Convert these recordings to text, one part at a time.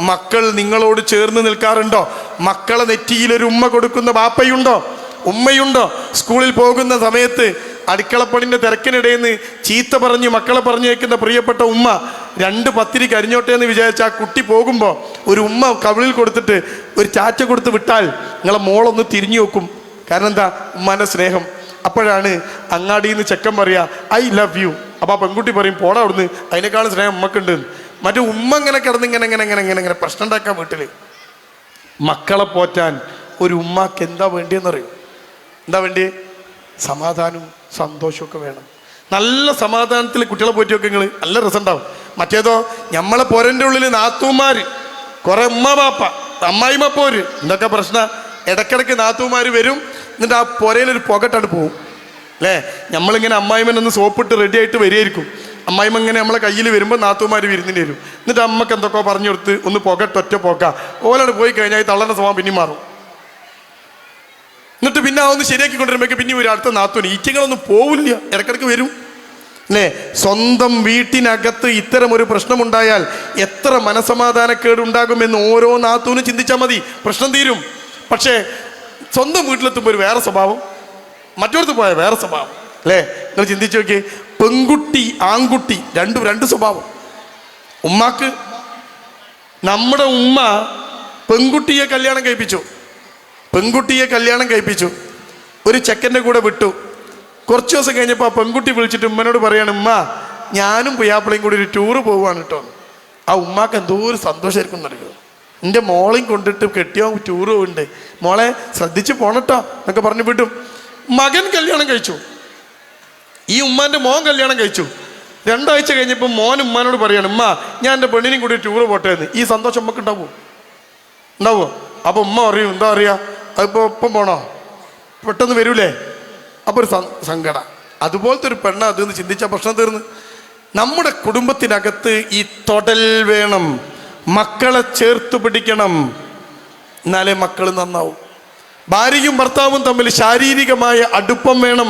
മക്കൾ നിങ്ങളോട് ചേർന്ന് നിൽക്കാറുണ്ടോ? മക്കളെ നെറ്റിയിലൊരു ഉമ്മ കൊടുക്കുന്ന ബാപ്പയുണ്ടോ, ഉമ്മയുണ്ടോ? സ്കൂളിൽ പോകുന്ന സമയത്ത് അടുക്കളപ്പണിൻ്റെ തിരക്കിനിടയിൽ നിന്ന് ചീത്ത പറഞ്ഞ് മക്കളെ പറഞ്ഞേക്കുന്ന പ്രിയപ്പെട്ട ഉമ്മ 2 പത്തിരി കരിഞ്ഞോട്ടെ എന്ന് വിചാരിച്ച് ആ കുട്ടി പോകുമ്പോൾ ഒരു ഉമ്മ കവിളിൽ കൊടുത്തിട്ട് ഒരു ചാറ്റ കൊടുത്ത് വിട്ടാൽ നിങ്ങളെ മോളൊന്ന് തിരിഞ്ഞു നോക്കും. കാരണം എന്താ? ഉമ്മാൻ്റെ സ്നേഹം. അപ്പോഴാണ് അങ്ങാടിയിൽ നിന്ന് ചെക്കൻ പറയുക ഐ ലവ് യു. അപ്പോൾ ആ പെൺകുട്ടി പറയും പോടാ അവിടുന്ന്, അതിനേക്കാളും സ്നേഹം ഉമ്മക്കുണ്ട്. മറ്റേ ഉമ്മ ഇങ്ങനെ കിടന്ന് ഇങ്ങനെ പ്രശ്നം ഉണ്ടാക്കാൻ വീട്ടിൽ. മക്കളെ പോറ്റാൻ ഒരു ഉമ്മാക്ക് എന്താ വേണ്ടിയെന്നറിയും? എന്താ വേണ്ടി? സമാധാനവും സന്തോഷമൊക്കെ വേണം. നല്ല സമാധാനത്തിൽ കുട്ടികളെ പോറ്റിയൊക്കെ നിങ്ങൾ നല്ല രസമുണ്ടാവും. മറ്റേതോ നമ്മളെ പോരൻ്റെ ഉള്ളിൽ നാത്തൂമാർ, കുറെ ഉമ്മ ബാപ്പ അമ്മായിമ്മ പോര്, എന്തൊക്കെ പ്രശ്നം. ഇടയ്ക്കിടയ്ക്ക് നാത്തൂമാർ വരും, എന്നിട്ട് ആ പുരയിലൊരു പുകട്ടാണ്ട് പോവും അല്ലേ. നമ്മളിങ്ങനെ അമ്മായിമ്മനൊന്ന് സോപ്പിട്ട് റെഡി ആയിട്ട് വരികയായിരിക്കും. അമ്മായിമ്മ ഇങ്ങനെ നമ്മളെ കയ്യിൽ വരുമ്പോൾ നാത്തൂമാർ വിരുന്നിന് വരും. എന്നിട്ട് അമ്മക്ക് എന്തൊക്കെ പറഞ്ഞു കൊടുത്ത് ഒന്ന് പുകട്ടൊറ്റ പോക്ക ഓലോട് പോയി കഴിഞ്ഞാൽ ഈ തള്ളൻ്റെ സ്വഭാവം പിന്നെയും മാറും. എന്നിട്ട് പിന്നെ ഒന്ന് ശരിയാക്കി കൊണ്ടുവരുമ്പോഴേക്ക് പിന്നെ ഒരു അടുത്ത നാത്തൂന് ഈറ്റങ്ങളൊന്നും പോവില്ല, ഇടയ്ക്കിടയ്ക്ക് വരും അല്ലേ. സ്വന്തം വീട്ടിനകത്ത് ഇത്തരം ഒരു പ്രശ്നമുണ്ടായാൽ എത്ര മനസമാധാനക്കേടുണ്ടാകുമെന്ന് ഓരോ നാത്തൂനും ചിന്തിച്ചാൽ മതി, പ്രശ്നം തീരും. പക്ഷേ സ്വന്തം വീട്ടിലെത്തുമ്പോൾ ഒരു വേറെ സ്വഭാവം, മറ്റൊരുത്ത് പോയ വേറെ സ്വഭാവം അല്ലേ. നിങ്ങൾ ചിന്തിച്ചു നോക്കി, പെൺകുട്ടി ആൺകുട്ടി രണ്ട് സ്വഭാവം. ഉമ്മാക്ക് നമ്മുടെ ഉമ്മ പെൺകുട്ടിയെ കല്യാണം കഴിപ്പിച്ചു, ഒരു ചെക്കൻ്റെ കൂടെ വിട്ടു. കുറച്ച് ദിവസം കഴിഞ്ഞപ്പോൾ ആ പെൺകുട്ടി വിളിച്ചിട്ട് ഉമ്മനോട് പറയാണ് ഉമ്മ ഞാനും പുയ്യാപ്പിളയും കൂടി ഒരു ടൂറ് പോവുകയാണ് കേട്ടോ. ആ ഉമ്മാക്ക് എന്തോ ഒരു സന്തോഷമായിരിക്കും എന്നറിയോ. എൻ്റെ മോളെയും കൊണ്ടിട്ട് കെട്ടിയോ ടൂറ് പോകുന്നുണ്ട്, മോളെ ശ്രദ്ധിച്ച് പോണട്ടോ എന്നൊക്കെ പറഞ്ഞു വിട്ടും. മകൻ കല്യാണം കഴിച്ചു, ഈ ഉമ്മാൻ്റെ മോൻ കല്യാണം കഴിച്ചു. 2 ആഴ്ച കഴിഞ്ഞപ്പോൾ മോൻ ഉമ്മാനോട് പറയാണ് ഉമ്മ ഞാൻ എൻ്റെ പെണ്ണിനെയും കൂടി ടൂറ് പോട്ടെ എന്ന്. ഈ സന്തോഷം നമുക്ക് ഉണ്ടാവുമോ? അപ്പോൾ ഉമ്മ പറയും എന്താ പറയുക, അതിപ്പോൾ ഒപ്പം പോണോ, പെട്ടെന്ന് വരൂലേ, അപ്പോൾ ഒരു സങ്കടം. അതുപോലത്തെ ഒരു പെണ്ണ അതെന്ന് ചിന്തിച്ചാൽ പ്രശ്നം തീർന്ന്. നമ്മുടെ കുടുംബത്തിനകത്ത് ഈ തൊടൽ വേണം, മക്കളെ ചേർത്ത് പിടിക്കണം, എന്നാലേ മക്കൾ നന്നാവും. ഭാര്യയും ഭർത്താവും തമ്മിൽ ശാരീരികമായ അടുപ്പം വേണം,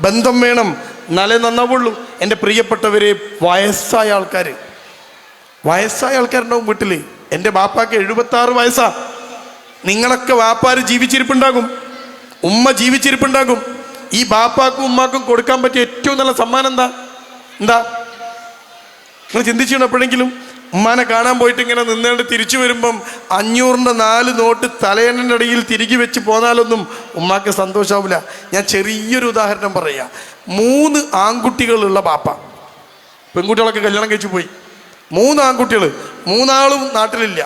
ബന്ധം വേണം, എന്നാലേ നന്നാവുള്ളൂ. എൻ്റെ പ്രിയപ്പെട്ടവരെ, വയസ്സായ ആൾക്കാരുണ്ടാവും വീട്ടിൽ. എൻ്റെ ബാപ്പാക്ക് 76 വയസ്സാ. നിങ്ങളൊക്കെ വാപ്പാര് ജീവിച്ചിരിപ്പുണ്ടാകും, ഉമ്മ ജീവിച്ചിരിപ്പുണ്ടാകും. ഈ ബാപ്പാക്കും ഉമ്മാക്കും കൊടുക്കാൻ പറ്റിയ ഏറ്റവും നല്ല സമ്മാനം എന്താ? നിങ്ങൾ ചിന്തിച്ചിട്ടുണ്ടോ എപ്പോഴെങ്കിലും? ഉമ്മാനെ കാണാൻ പോയിട്ട് ഇങ്ങനെ നിന്നേണ്ട് തിരിച്ചു വരുമ്പം 500ൻ്റെ 4 നോട്ട് തലയണൻ്റെ ഇടയിൽ തിരികെ വെച്ച് പോന്നാലൊന്നും ഉമ്മാക്ക് സന്തോഷമാവില്ല. ഞാൻ ചെറിയൊരു ഉദാഹരണം പറയാം. 3 ആൺകുട്ടികളുള്ള ബാപ്പ, പെൺകുട്ടികളൊക്കെ കല്യാണം കഴിച്ചു പോയി. 3 ആൺകുട്ടികൾ, 3 ആളും നാട്ടിലില്ല,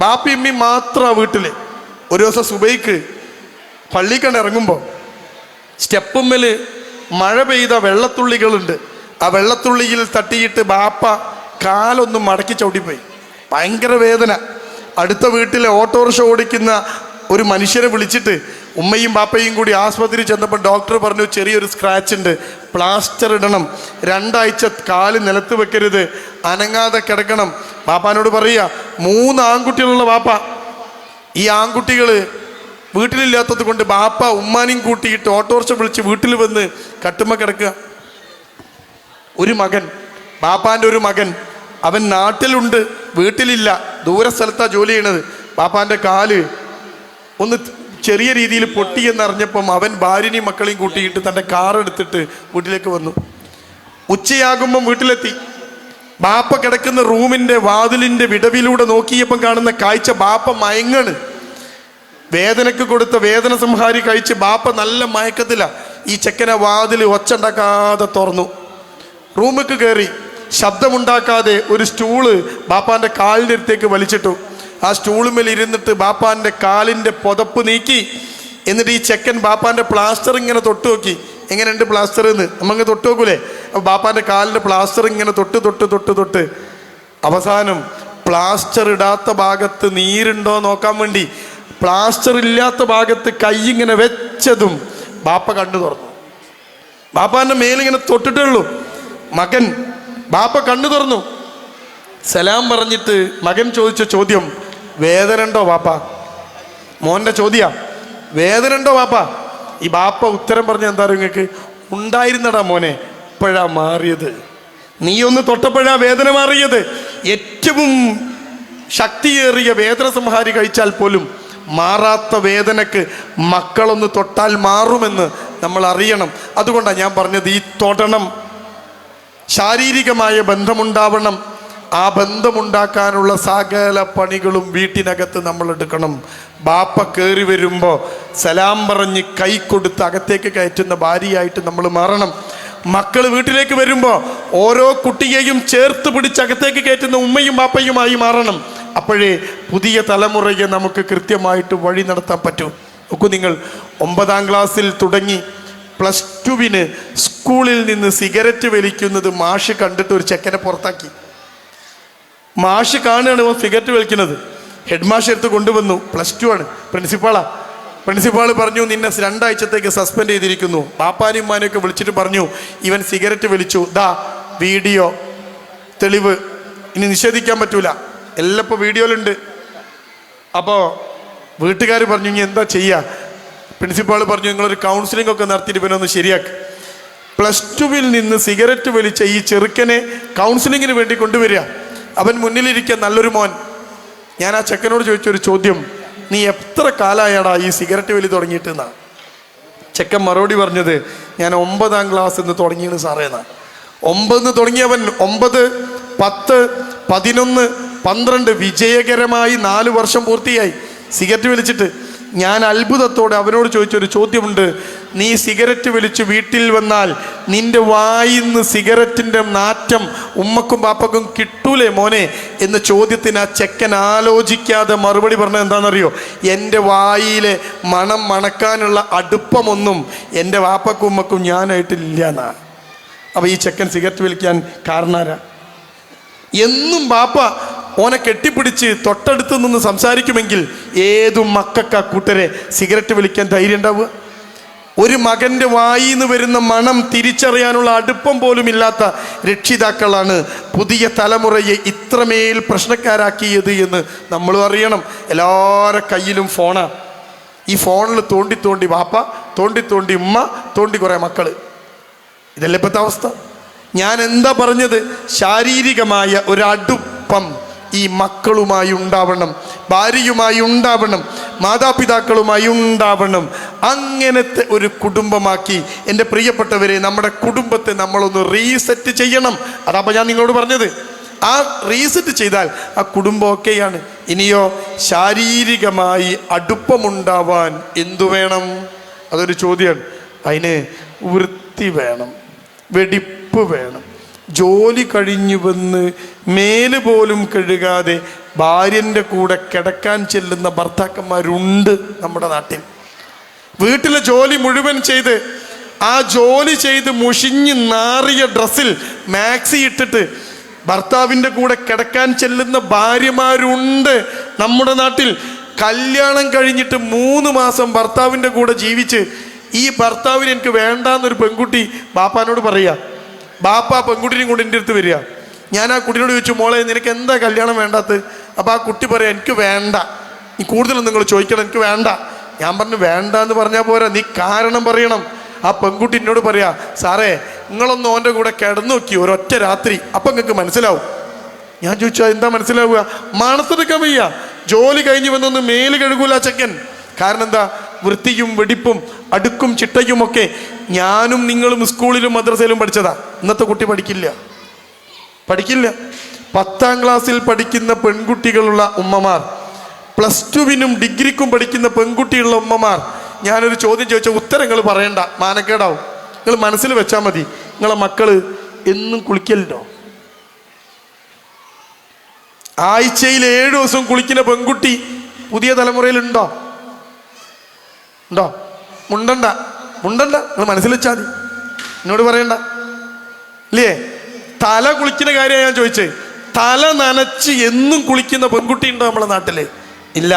ബാപ്പയും ഉമ്മയും മാത്രമാണ് വീട്ടിൽ. ഒരു ദിവസം സുബൈക്ക് പള്ളിക്കണ്ട് ഇറങ്ങുമ്പോൾ സ്റ്റെപ്പുമ്മൽ മഴ പെയ്ത വെള്ളത്തുള്ളികളുണ്ട്. ആ വെള്ളത്തുള്ളിയിൽ തട്ടിയിട്ട് ബാപ്പ കാലൊന്നും മടക്കി ചവിട്ടിപ്പോയി, ഭയങ്കര വേദന. അടുത്ത വീട്ടിലെ ഓട്ടോറിക്ഷ ഓടിക്കുന്ന ഒരു മനുഷ്യനെ വിളിച്ചിട്ട് ഉമ്മയും ബാപ്പയും കൂടി ആസ്പത്രി ചെന്നപ്പോൾ ഡോക്ടർ പറഞ്ഞു ചെറിയൊരു സ്ക്രാച്ച് ഉണ്ട്, പ്ലാസ്റ്റർ ഇടണം, 2 ആഴ്ച കാല് നിലത്ത് വെക്കരുത്, അനങ്ങാതെ കിടക്കണം. ബാപ്പാനോട് പറയുക 3 ആൺകുട്ടികളുള്ള ബാപ്പ. ഈ ആൺകുട്ടികൾ വീട്ടിലില്ലാത്തത് കൊണ്ട് ബാപ്പ ഉമ്മാനെയും കൂട്ടിയിട്ട് ഓട്ടോറിക്ഷ വിളിച്ച് വീട്ടിൽ വന്ന് കട്ടുമ്മ കിടക്കുക. ഒരു മകൻ, ബാപ്പാൻ്റെ ഒരു മകൻ, അവൻ നാട്ടിലുണ്ട്, വീട്ടിലില്ല, ദൂര സ്ഥലത്താണ് ജോലി ചെയ്യണത്. ബാപ്പാൻ്റെ കാല് ഒന്ന് ചെറിയ രീതിയിൽ പൊട്ടിയെന്നറിഞ്ഞപ്പം അവൻ ഭാര്യനെയും മക്കളെയും കൂട്ടിയിട്ട് തൻ്റെ കാർ എടുത്തിട്ട് വീട്ടിലേക്ക് വന്നു. ഉച്ചയാകുമ്പം വീട്ടിലെത്തി. ബാപ്പ കിടക്കുന്ന റൂമിൻ്റെ വാതിലിൻ്റെ വിടവിലൂടെ നോക്കിയപ്പം കാണുന്ന കാഴ്ച, ബാപ്പ മയങ്ങണ്. വേദനയ്ക്ക് കൊടുത്ത വേദന സംഹാരി കഴിച്ച് ബാപ്പ നല്ല മയക്കത്തില. ഈ ചെക്കനെ വാതിൽ ഒച്ച ഉണ്ടാക്കാതെ തുറന്നു, റൂമിലേക്ക് കയറി, ശബ്ദമുണ്ടാക്കാതെ ഒരു സ്റ്റൂള് ബാപ്പാൻ്റെ കാലിൻ്റെ അടുത്തേക്ക് വലിച്ചിട്ടു. ആ സ്റ്റൂളുമേൽ ഇരുന്നിട്ട് ബാപ്പാൻ്റെ കാലിൻ്റെ പുതപ്പ് നീക്കി. എന്നിട്ട് ഈ ചെക്കൻ ബാപ്പാൻ്റെ പ്ലാസ്റ്റർ ഇങ്ങനെ തൊട്ട് നോക്കി. എങ്ങനെയുണ്ട് പ്ലാസ്റ്റർ എന്ന് നമ്മങ്ങ് തൊട്ട് നോക്കൂലേ? അപ്പോൾ ബാപ്പാൻ്റെ കാലിൻ്റെ പ്ലാസ്റ്റർ ഇങ്ങനെ തൊട്ട് അവസാനം പ്ലാസ്റ്റർ ഇടാത്ത ഭാഗത്ത് നീരുണ്ടോ നോക്കാൻ വേണ്ടി പ്ലാസ്റ്റർ ഇല്ലാത്ത ഭാഗത്ത് കൈ ഇങ്ങനെ വെച്ചതും ബാപ്പ കണ്ണു തുറന്നു. ബാപ്പാൻ്റെ മേലിങ്ങനെ തൊട്ടിട്ടേ ഉള്ളൂ. മകൻ, ബാപ്പ കണ്ണു തുറന്നു. സലാം പറഞ്ഞിട്ട് മകൻ ചോദിച്ച ചോദ്യം, വേദന ഉണ്ടോ ബാപ്പ? മോൻ്റെ ചോദ്യ, വേദന ഉണ്ടോ ബാപ്പ? ഈ ബാപ്പ ഉത്തരം പറഞ്ഞ എന്താ പറയുക, നിങ്ങൾക്ക് ഉണ്ടായിരുന്നടാ മോനെ, ഇപ്പോഴാ മാറിയത്, നീ ഒന്ന് തൊട്ടപ്പോഴാ വേദന മാറിയത്. ഏറ്റവും ശക്തിയേറിയ വേദനസംഹാരി കഴിച്ചാൽ പോലും മാറാത്ത വേദനക്ക് മക്കളൊന്ന് തൊട്ടാൽ മാറുമെന്ന് നമ്മൾ അറിയണം. അതുകൊണ്ടാണ് ഞാൻ പറഞ്ഞത്, ഈ തൊടണം, ശാരീരികമായ ബന്ധമുണ്ടാവണം. ആ ബന്ധമുണ്ടാക്കാനുള്ള സകല പണികളും വീട്ടിനകത്ത് നമ്മൾ എടുക്കണം. ബാപ്പ കയറി വരുമ്പോൾ സലാം പറഞ്ഞ് കൈ കൊടുത്ത് അകത്തേക്ക് കയറ്റുന്ന ഭാര്യയായിട്ട് നമ്മൾ മാറണം. മക്കൾ വീട്ടിലേക്ക് വരുമ്പോൾ ഓരോ കുട്ടിയെയും ചേർത്ത് പിടിച്ച് അകത്തേക്ക് കയറ്റുന്ന ഉമ്മയും ബാപ്പയുമായി മാറണം. അപ്പോഴേ പുതിയ തലമുറയെ നമുക്ക് കൃത്യമായിട്ട് വഴി നടത്താൻ പറ്റും. നോക്കൂ, നിങ്ങൾ 9ാം ക്ലാസ്സിൽ തുടങ്ങി +2 സ്കൂളിൽ നിന്ന് സിഗരറ്റ് വലിക്കുന്നത് മാഷ് കണ്ടിട്ട് ഒരു ചെക്കനെ പുറത്താക്കി. മാഷ് കാണുകയാണ് സിഗരറ്റ് വലിക്കുന്നത്. ഹെഡ് മാഷ് എടുത്ത് കൊണ്ടുവന്നു. +2 ആണ്, പ്രിൻസിപ്പാൾ പറഞ്ഞു, നിന്നെ 2 ആഴ്ചത്തേക്ക് സസ്പെൻഡ് ചെയ്തിരിക്കുന്നു. പാപ്പാനും ഉമ്മാനെയൊക്കെ വിളിച്ചിട്ട് പറഞ്ഞു, ഇവൻ സിഗരറ്റ് വലിച്ചു, ദാ വീഡിയോ തെളിവ്, ഇനി നിഷേധിക്കാൻ പറ്റൂല, എല്ലാം ഇപ്പോൾ വീഡിയോയിലുണ്ട്. അപ്പോൾ വീട്ടുകാർ പറഞ്ഞു, ഇനി എന്താ ചെയ്യുക? പ്രിൻസിപ്പാൾ പറഞ്ഞു, നിങ്ങളൊരു കൗൺസിലിംഗ് ഒക്കെ നടത്തിയിട്ട് ഇവനൊന്ന് ശരിയാക്കി. +2 നിന്ന് സിഗരറ്റ് വലിച്ച ഈ ചെറുക്കനെ കൗൺസിലിങ്ങിന് വേണ്ടി കൊണ്ടുവരിക. അവൻ മുന്നിലിരിക്കുക, നല്ലൊരു മോൻ. ഞാൻ ആ ചെക്കനോട് ചോദിച്ചൊരു ചോദ്യം, നീ എത്ര കാലമായാടാ ഈ സിഗരറ്റ് വലി തുടങ്ങിയിട്ടെന്നാ? ചെക്കൻ മറുപടി പറഞ്ഞത്, ഞാൻ 9ാം ക്ലാസ്സിൽ നിന്ന് തുടങ്ങിയാണ് സാറേ എന്നാ. 9 തുടങ്ങിയവൻ 9, 10, 11, 12 വിജയകരമായി 4 വർഷം പൂർത്തിയായി സിഗരറ്റ് വലിച്ചിട്ട്. ഞാൻ അത്ഭുതത്തോടെ അവനോട് ചോദിച്ചൊരു ചോദ്യമുണ്ട്, നീ സിഗരറ്റ് വലിച്ച് വീട്ടിൽ വന്നാൽ നിന്റെ വായിന്ന് സിഗരറ്റിൻ്റെ നാറ്റം ഉമ്മക്കും പാപ്പക്കും കിട്ടൂലേ മോനെ എന്ന ചോദ്യത്തിന് ആ ചെക്കൻ ആലോചിക്കാതെ മറുപടി പറഞ്ഞത് എന്താണെന്നറിയോ? എൻ്റെ വായിലെ മണം മണക്കാനുള്ള അടുപ്പമൊന്നും എൻ്റെ വാപ്പക്കും ഉമ്മക്കും ഞാനായിട്ടില്ല എന്നാ. അപ്പോൾ ഈ ചെക്കൻ സിഗരറ്റ് വലിക്കാൻ കാരണാരാ? എന്നും ബാപ്പ ഓനെ കെട്ടിപ്പിടിച്ച് തൊട്ടടുത്ത് നിന്ന് സംസാരിക്കുമെങ്കിൽ ഏതും മക്കൾക്ക് കൂട്ടരെ സിഗരറ്റ് വലിക്കാൻ ധൈര്യം ഉണ്ടാവുക? ഒരു മകൻ്റെ വായിന്ന് വരുന്ന മണം തിരിച്ചറിയാനുള്ള അടുപ്പം പോലും ഇല്ലാത്ത രക്ഷിതാക്കളാണ് പുതിയ തലമുറയെ ഇത്രമേൽ പ്രശ്നക്കാരാക്കിയത് എന്ന് നമ്മളും അറിയണം. എല്ലാവരുടെ കയ്യിലും ഫോണാണ്. ഈ ഫോണിൽ തോണ്ടി തോണ്ടി വാപ്പ, തോണ്ടി തോണ്ടി ഉമ്മ, തോണ്ടി കുറേ മക്കൾ. ഇതല്ലേ ഇപ്പോഴത്തെ അവസ്ഥ. ഞാൻ എന്താ പറഞ്ഞത്? ശാരീരികമായ ഒരടുപ്പം ഈ മക്കളുമായി ഉണ്ടാവണം, ഭാര്യയുമായി ഉണ്ടാവണം, മാതാപിതാക്കളുമായി ഉണ്ടാവണം. അങ്ങനത്തെ ഒരു കുടുംബമാക്കി എൻ്റെ പ്രിയപ്പെട്ടവരെ നമ്മുടെ കുടുംബത്തെ നമ്മളൊന്ന് റീസെറ്റ് ചെയ്യണം. അതപ്പോൾ ഞാൻ നിങ്ങളോട് പറഞ്ഞത്, ആ റീസെറ്റ് ചെയ്താൽ ആ കുടുംബം ഒക്കെയാണ്. ഇനിയോ ശാരീരികമായി അടുപ്പമുണ്ടാവാൻ എന്തു വേണം? അതൊരു ചോദ്യമാണ്. അതിന് വൃത്തി വേണം, വെടിപ്പ് വേണം. ജോലി കഴിഞ്ഞു വന്ന് മേല് പോലും കഴുകാതെ ഭാര്യൻ്റെ കൂടെ കിടക്കാൻ ചെല്ലുന്ന ഭർത്താക്കന്മാരുണ്ട് നമ്മുടെ നാട്ടിൽ. വീട്ടിലെ ജോലി മുഴുവൻ ചെയ്ത് ആ ജോലി ചെയ്ത് മുഷിഞ്ഞ് നാറിയ ഡ്രസ്സിൽ മാക്സി ഇട്ടിട്ട് ഭർത്താവിൻ്റെ കൂടെ കിടക്കാൻ ചെല്ലുന്ന ഭാര്യമാരുണ്ട് നമ്മുടെ നാട്ടിൽ. കല്യാണം കഴിഞ്ഞിട്ട് 3 മാസം ഭർത്താവിൻ്റെ കൂടെ ജീവിച്ച് ഈ ഭർത്താവിന് എനിക്ക് വേണ്ടാന്നൊരു പെൺകുട്ടി ബാപ്പാനോട് പറയുക. ബാപ്പ പെൺകുട്ടിനെയും കൊണ്ട് എൻ്റെ അടുത്ത് വരിക. ഞാൻ ആ കുട്ടീനോട് ചോദിച്ചു, മോളെ നിനക്ക് എന്താ കല്യാണം വേണ്ടാത്തത്? അപ്പോൾ ആ കുട്ടി പറയാം, എനിക്ക് വേണ്ട, നീ കൂടുതലും നിങ്ങൾ ചോദിക്കണം, എനിക്ക് വേണ്ട. ഞാൻ പറഞ്ഞു, വേണ്ട എന്ന് പറഞ്ഞാൽ പോരാ, നീ കാരണം പറയണം. ആ പെൺകുട്ടി എന്നോട് പറയാ, സാറേ നിങ്ങളൊന്ന് ഓൻ്റെ കൂടെ കിടന്നു നോക്കി ഒരൊറ്റ രാത്രി, അപ്പം നിങ്ങൾക്ക് മനസ്സിലാവും. ഞാൻ ചോദിച്ചു, എന്താ മനസ്സിലാവുക? മനസ്സെടുക്കാൻ വയ്യ. ജോലി കഴിഞ്ഞ് വന്നൊന്ന് മേല് കഴുകൂല ചെക്കൻ. കാരണം എന്താ? വൃത്തിയും വെടിപ്പും അടുക്കും ചിട്ടയുമൊക്കെ ഞാനും നിങ്ങളും സ്കൂളിലും മദ്രസയിലും പഠിച്ചതാ. ഇന്നത്തെ കുട്ടി പഠിക്കില്ല. 10ാം ക്ലാസ്സിൽ പഠിക്കുന്ന പെൺകുട്ടികളുള്ള ഉമ്മമാർ, +2 ഡിഗ്രിക്കും പഠിക്കുന്ന പെൺകുട്ടിയുള്ള ഉമ്മമാർ, ഞാനൊരു ചോദ്യം ചോദിച്ചാൽ ഉത്തരങ്ങൾ പറയണ്ട, മാനക്കേടാവും. നിങ്ങൾ മനസ്സിൽ വെച്ചാൽ മതി. നിങ്ങളെ മക്കള് എന്നും കുളിക്കലുണ്ടോ? ആഴ്ചയിൽ 7 ദിവസം കുളിക്കുന്ന പെൺകുട്ടി പുതിയ തലമുറയിലുണ്ടോ? ഉണ്ടോ? മുണ്ടണ്ട. നിങ്ങൾ മനസ്സിൽ വെച്ചാൽ മതി, എന്നോട് പറയണ്ട. ഇല്ലേ? തല കുളിക്കുന്ന കാര്യമാണ് ഞാൻ ചോദിച്ചത്. തല നനച്ച് എന്നും കുളിക്കുന്ന പെൺകുട്ടി ഉണ്ടോ നമ്മളെ നാട്ടില്? ഇല്ല.